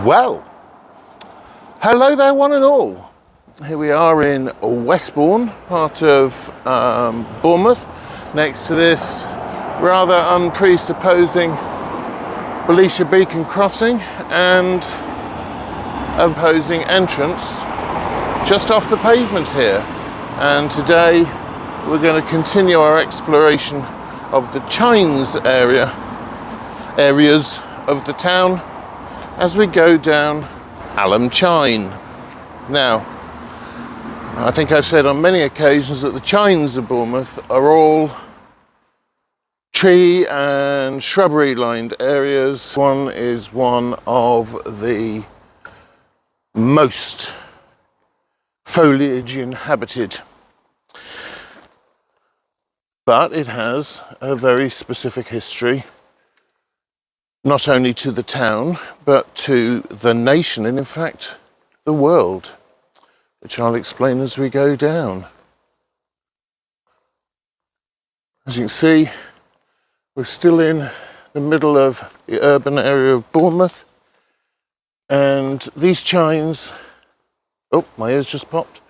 Well, hello there one and all. Here we are in Westbourne, part of Bournemouth, next to this rather unpresupposing Belisha Beacon crossing and opposing entrance just off the pavement here. And today we're going to continue our exploration of the Chines areas of the town as we go down Alume Chine. Now, I think I've said on many occasions that the Chines of Bournemouth are all tree and shrubbery lined areas. One is one of the most foliage inhabited, but it has a very specific history, not only to the town, but to the nation, and in fact, the world, which I'll explain as we go down. As you can see, we're still in the middle of the urban area of Bournemouth, and these chines, oh, my ears just popped.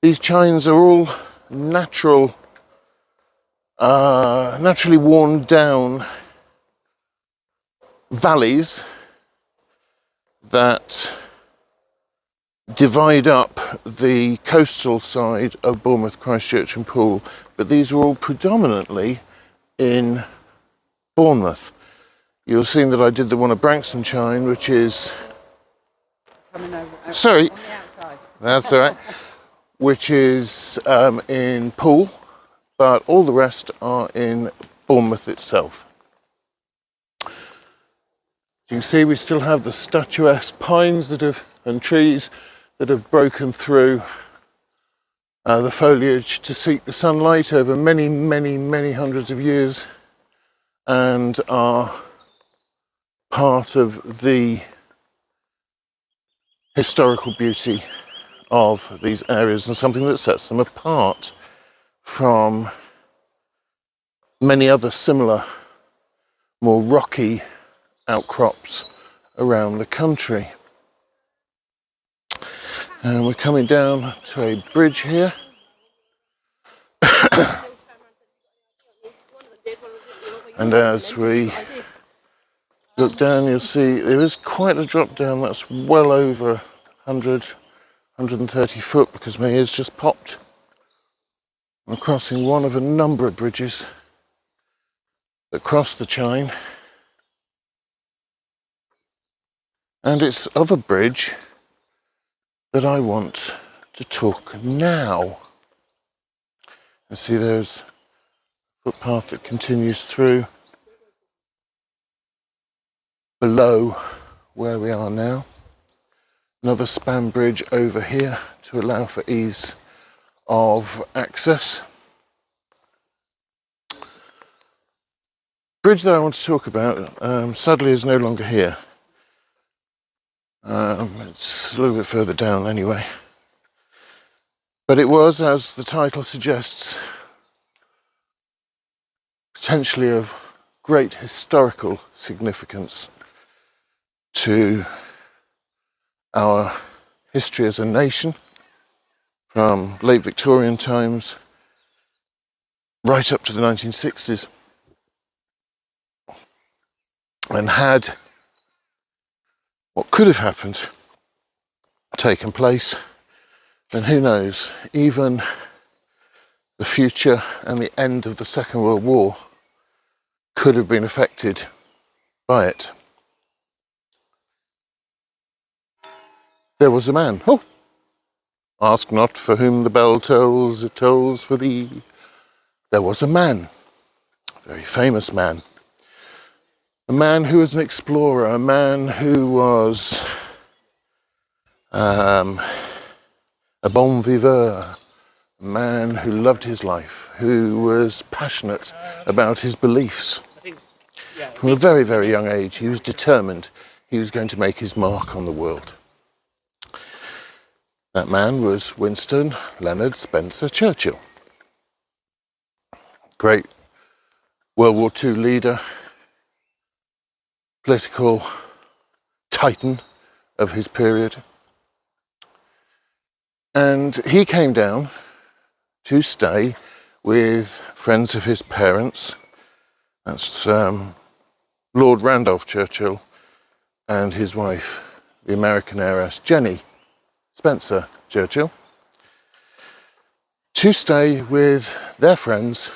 These chines are all naturally worn down valleys that divide up the coastal side of Bournemouth, Christchurch and Poole, but these are all predominantly in Bournemouth. You'll have seen that I did the one at Branksome Chine, which is sorry, on the outside. That's all right, which is in Poole, but all the rest are in Bournemouth itself. You can see we still have the statuesque pines and trees that have broken through the foliage to seek the sunlight over many, many, many hundreds of years, and are part of the historical beauty of these areas and something that sets them apart from many other similar, more rocky outcrops around the country. And we're coming down to a bridge here. And as we look down, you'll see there is quite a drop down. That's well over 130 foot, because my ears just popped. I'm crossing one of a number of bridges that cross the Chine. And it's of a bridge that I want to talk now. You see there's a footpath that continues through below where we are now. Another span bridge over here to allow for ease of access. The bridge that I want to talk about sadly is no longer here. It's a little bit further down anyway. But it was, as the title suggests, potentially of great historical significance to our history as a nation, from late Victorian times right up to the 1960s, and had what could have happened taken place, then who knows, even the future and the end of the Second World War could have been affected by it. There was a man. Oh, ask not for whom the bell tolls, it tolls for thee. There was a man, a very famous man. A man who was an explorer, a man who was a bon viveur, a man who loved his life, who was passionate about his beliefs. From a very, very young age, he was determined he was going to make his mark on the world. That man was Winston Leonard Spencer Churchill. Great World War II leader, political titan of his period. And he came down to stay with friends of his parents. That's Lord Randolph Churchill and his wife, the American heiress Jenny Spencer Churchill, to stay with their friends,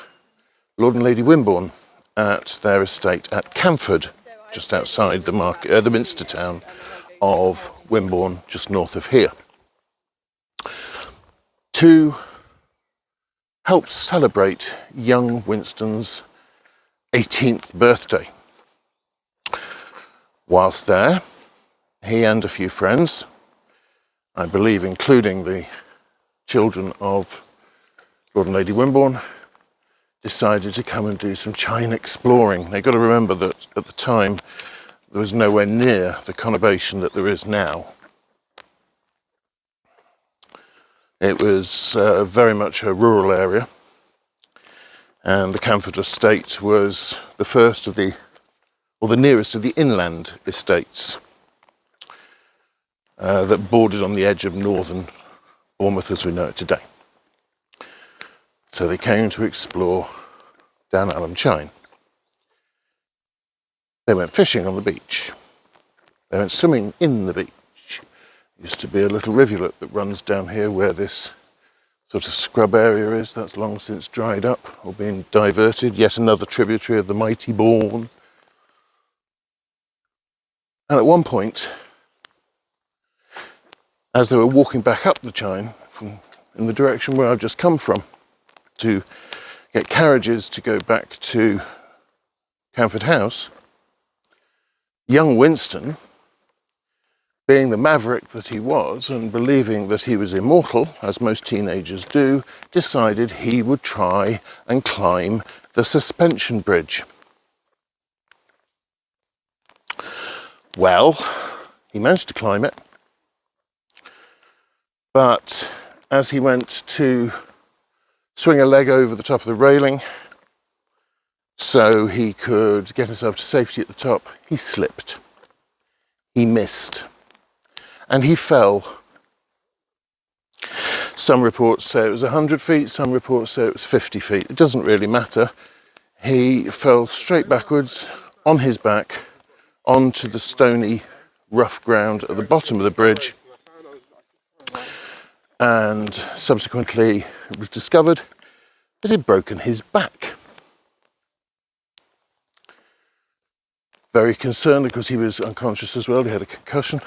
Lord and Lady Wimborne, at their estate at Camford, just outside the Minster town of Wimborne, just north of here, to help celebrate young Winston's 18th birthday. Whilst there, he and a few friends, I believe including the children of Lord and Lady Wimborne, decided to come and do some Chine exploring. They've got to remember that at the time there was nowhere near the conurbation that there is now. It was very much a rural area, and the Camford estate was the first of the nearest of the inland estates that bordered on the edge of northern Bournemouth as we know it today. So they came to explore down Alume Chine. They went fishing on the beach. They went swimming in the beach. There used to be a little rivulet that runs down here where this sort of scrub area is. That's long since dried up or been diverted. Yet another tributary of the mighty Bourne. And at one point, as they were walking back up the Chine in the direction where I've just come from, to get carriages to go back to Camford House, young Winston, being the maverick that he was and believing that he was immortal, as most teenagers do, decided he would try and climb the suspension bridge. Well, he managed to climb it, but as he went to swing a leg over the top of the railing so he could get himself to safety at the top, he slipped. He missed. And he fell. Some reports say it was 100 feet, some reports say it was 50 feet. It doesn't really matter. He fell straight backwards on his back onto the stony, rough ground at the bottom of the bridge. And subsequently it was discovered that he'd broken his back. Very concerned because he was unconscious as well, he had a concussion.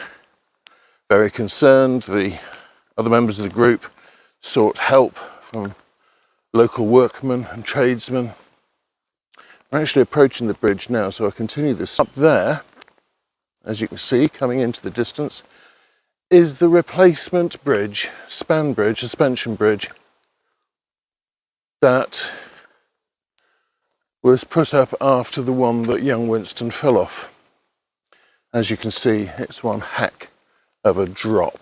Very concerned, the other members of the group sought help from local workmen and tradesmen. We're actually approaching the bridge now, so I'll continue this. Up there, as you can see, coming into the distance, is the replacement bridge, span bridge, suspension bridge, that was put up after the one that young Winston fell off. As you can see, it's one heck of a drop.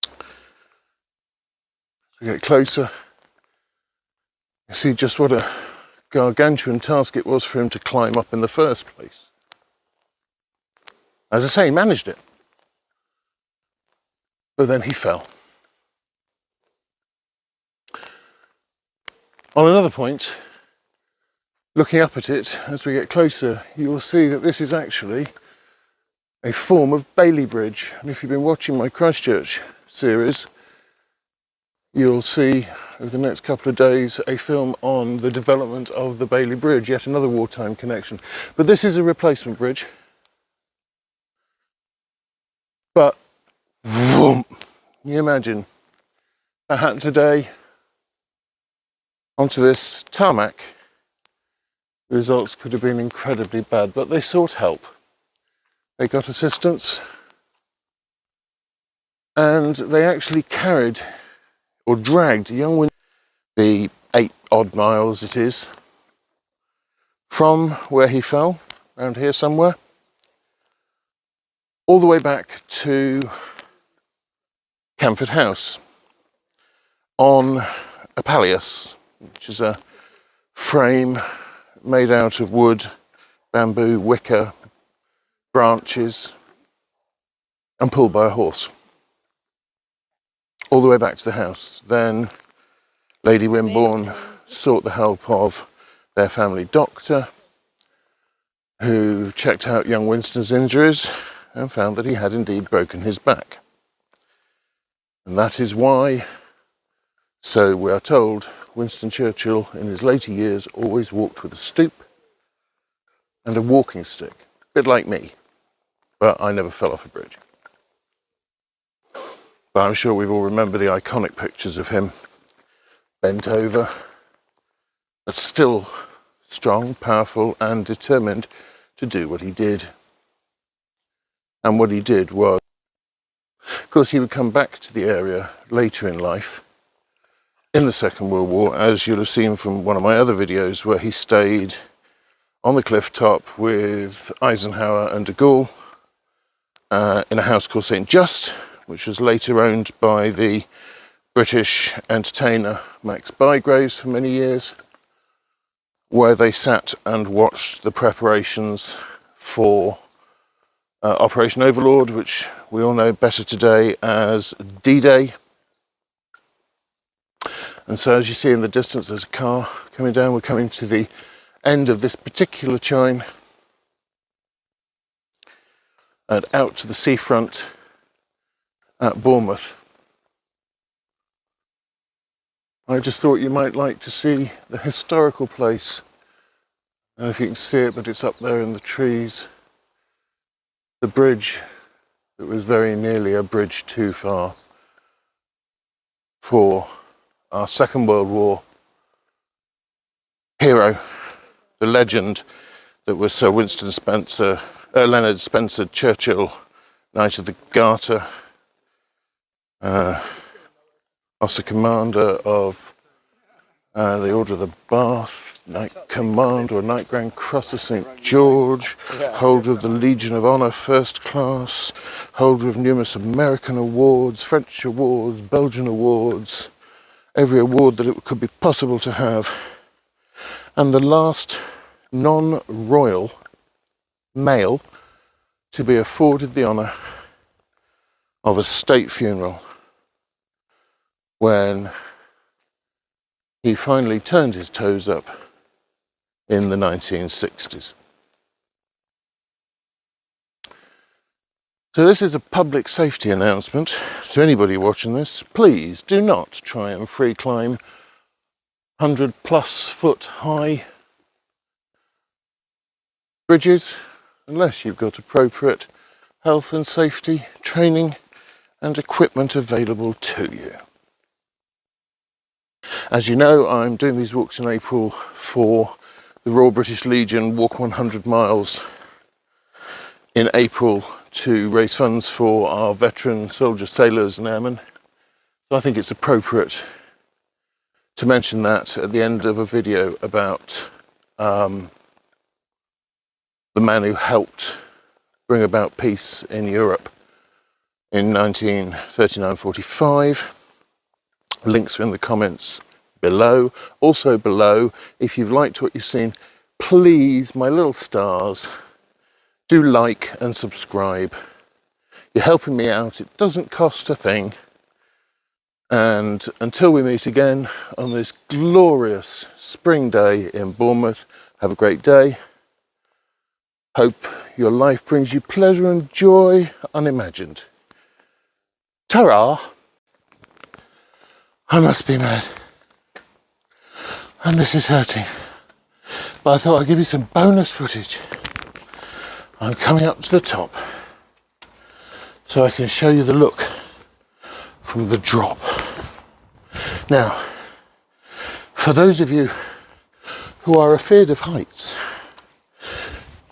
As we get closer, you see just what a gargantuan task it was for him to climb up in the first place. As I say, he managed it, but then he fell. On another point, looking up at it as we get closer, you will see that this is actually a form of Bailey Bridge. And if you've been watching my Christchurch series, you'll see over the next couple of days a film on the development of the Bailey Bridge, yet another wartime connection. But this is a replacement bridge. But, vroom, can you imagine if that happened today onto this tarmac? The results could have been incredibly bad, but they sought help. They got assistance, and they actually carried or dragged young Winston the 8 odd miles it is from where he fell, around here somewhere, all the way back to Camford House on a palliasse, which is a frame made out of wood, bamboo, wicker, branches, and pulled by a horse all the way back to the house. Then Lady Wimborne sought the help of their family doctor, who checked out young Winston's injuries and found that he had indeed broken his back. And that is why, so we are told, Winston Churchill in his later years always walked with a stoop and a walking stick, a bit like me, but I never fell off a bridge. But I'm sure we've all remembered the iconic pictures of him bent over, but still strong, powerful, and determined to do what he did. And what he did was, of course, he would come back to the area later in life, in the Second World War, as you'll have seen from one of my other videos, where he stayed on the cliff top with Eisenhower and de Gaulle in a house called St. Just, which was later owned by the British entertainer Max Bygraves for many years, where they sat and watched the preparations for Operation Overlord, which we all know better today as D-Day. And so as you see in the distance, there's a car coming down. We're coming to the end of this particular chine and out to the seafront at Bournemouth. I just thought you might like to see the historical place. I don't know if you can see it, but it's up there in the trees. The bridge that was very nearly a bridge too far for our Second World War hero, the legend that was Sir Winston Spencer, Leonard Spencer Churchill, Knight of the Garter, Officer Commander of the Order of the Bath, Knight Commander or Knight Grand Cross of St. George, holder of the Legion of Honour First Class, holder of numerous American awards, French awards, Belgian awards, every award that it could be possible to have, and the last non-royal male to be afforded the honour of a state funeral when he finally turned his toes up in the 1960s. So this is a public safety announcement to anybody watching this. Please do not try and free climb 100+ foot high bridges unless you've got appropriate health and safety training and equipment available to you. As you know, I'm doing these walks in April for the Royal British Legion Walk 100 miles in April to raise funds for our veteran soldiers, sailors and airmen. So I think it's appropriate to mention that at the end of a video about the man who helped bring about peace in Europe in 1939-45. Links are in the comments below. Also below, if you've liked what you've seen, please, my little stars, do like and subscribe. You're helping me out. It doesn't cost a thing. And until we meet again on this glorious spring day in Bournemouth, have a great day. Hope your life brings you pleasure and joy unimagined. Ta-ra! I must be mad. And this is hurting. But I thought I'd give you some bonus footage. I'm coming up to the top so I can show you the look from the drop. Now, for those of you who are afeard of heights,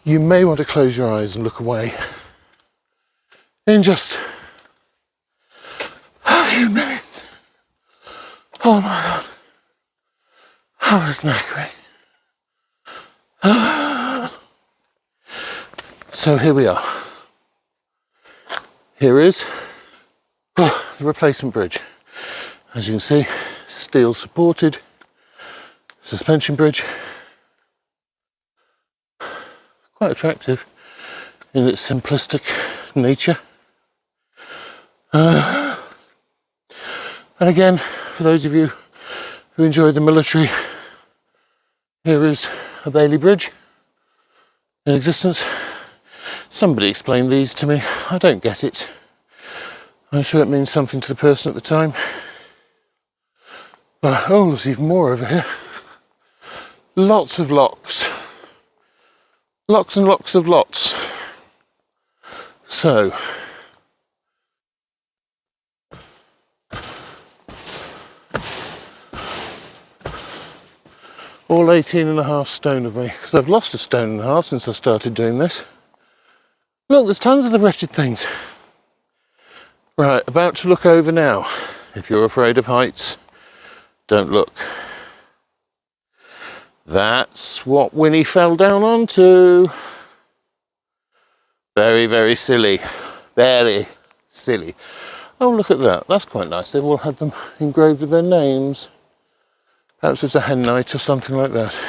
you may want to close your eyes and look away in just a few minutes. Oh my God, I was knackering. So here we are. Here is the replacement bridge. As you can see, steel supported suspension bridge. Quite attractive. in its simplistic nature. And again, for those of you who enjoy the military, here is a Bailey Bridge in existence. Somebody explained these to me. I don't get it. I'm sure it means something to the person at the time. But, oh, there's even more over here. Lots of locks. Locks and locks of lots. So, all 18.5 stone of me, because I've lost 1.5 stone since I started doing this. Look, there's tons of the wretched things. Right, about to look over now. If you're afraid of heights, don't look. That's what Winnie fell down onto. Very, very silly. Very silly. Oh, look at that. That's quite nice. They've all had them engraved with their names. Perhaps it's a hen night or something like that.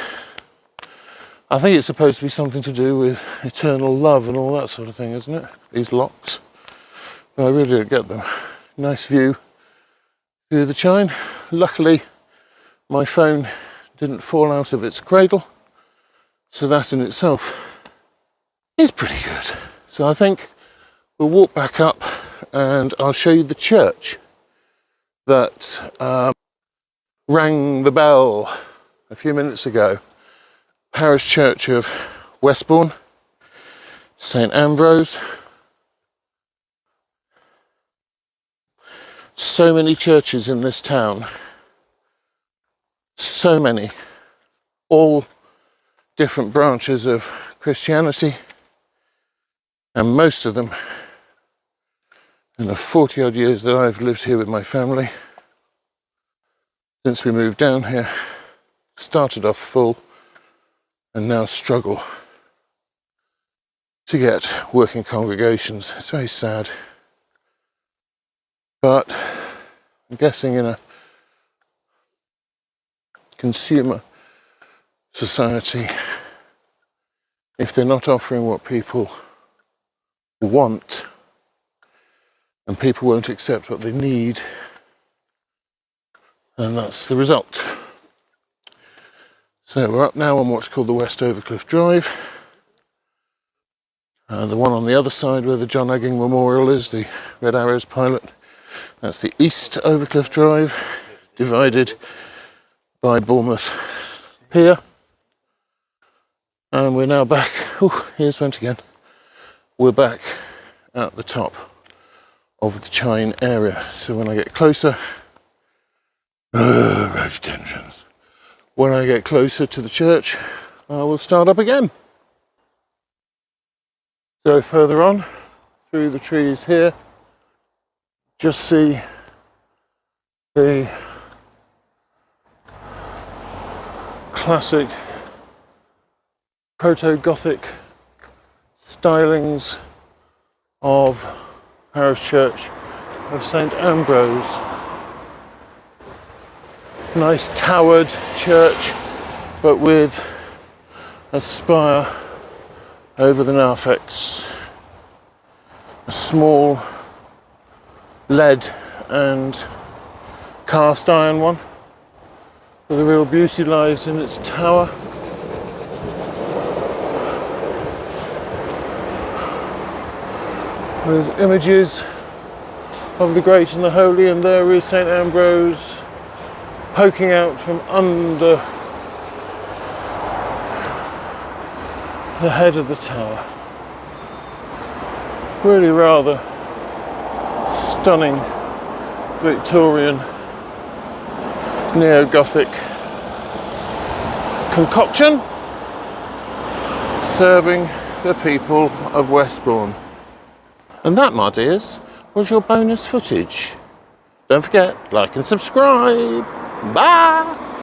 I think it's supposed to be something to do with eternal love and all that sort of thing, isn't it? These locks. But I really don't get them. Nice view through the Chine. Luckily, my phone didn't fall out of its cradle, so that in itself is pretty good. So I think we'll walk back up and I'll show you the church that rang the bell a few minutes ago. Parish Church of Westbourne, St Ambrose. So many churches in this town. So many. All different branches of Christianity. And most of them, in the 40 odd years that I've lived here with my family, since we moved down here, started off full and now struggle to get working congregations. It's very sad. But I'm guessing in a consumer society, if they're not offering what people want and people won't accept what they need, then that's the result. So we're up now on what's called the West Overcliff Drive. The one on the other side where the John Egging Memorial is, the Red Arrows pilot, that's the East Overcliff Drive, divided by Bournemouth Pier. And we're now back, here's went again. We're back at the top of the Chine area. So when I get closer, road tensions. When I get closer to the church, I will start up again. Go further on, through the trees here, just see the classic proto-Gothic stylings of Parish Church of St Ambrose. Nice towered church, but with a spire over the narthex. A small lead and cast iron one. But the real beauty lies in its tower. With images of the great and the holy, and there is St Ambrose poking out from under the head of the tower. Really rather stunning Victorian neo-Gothic concoction serving the people of Westbourne. And that, my dears, was your bonus footage. Don't forget, like and subscribe. Bye!